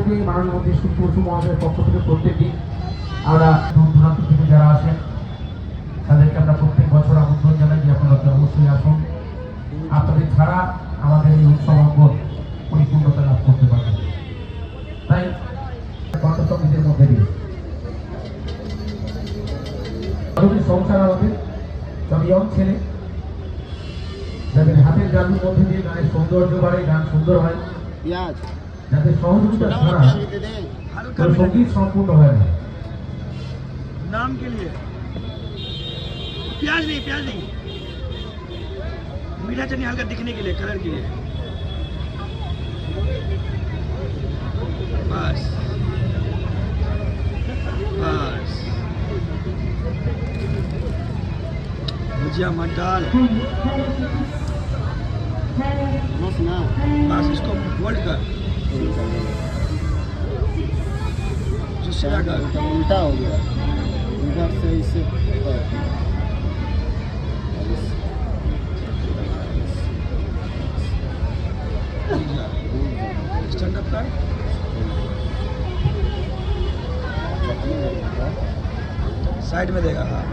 সভাপতি মাননীয় মন্ত্রী সুপ্রিয় বসু মহাশয়ের পক্ষ থেকে প্রত্যেকদিন আমরা দূর দূরান্ত থেকে যারা আসেন তাদেরকে আমরা প্রত্যেক বছর আমন্ত্রণ জানাই যে আপনারা অবশ্যই আসুন। আপনাদের ছাড়া আমাদের এই উৎসব অঙ্গন পরিপূর্ণতা লাভ করতে পারবে। তাই কণ্ঠসঙ্গীতের মধ্যে দিয়ে সংসার আমাদের সব ইয়ং ছেলে যাদের হাতের জাদুর মধ্যে দিয়ে গানের সৌন্দর্য বাড়ে, গান সুন্দর হয়, যাদের সহযোগিতা ছাড়া সঙ্গীত সম্পূর্ণ হয় না। नाम के लिए प्याज नहीं मीठा चटनी हल्का दिखने के लिए, कलर के लिए। बस बस भुजिया मत डाल, बस इसको फोल्ड कर, जो सीधा कर। उल्टा हो गया, इधर से इसे स्टैंड अप कर, साइड में देगा। हाँ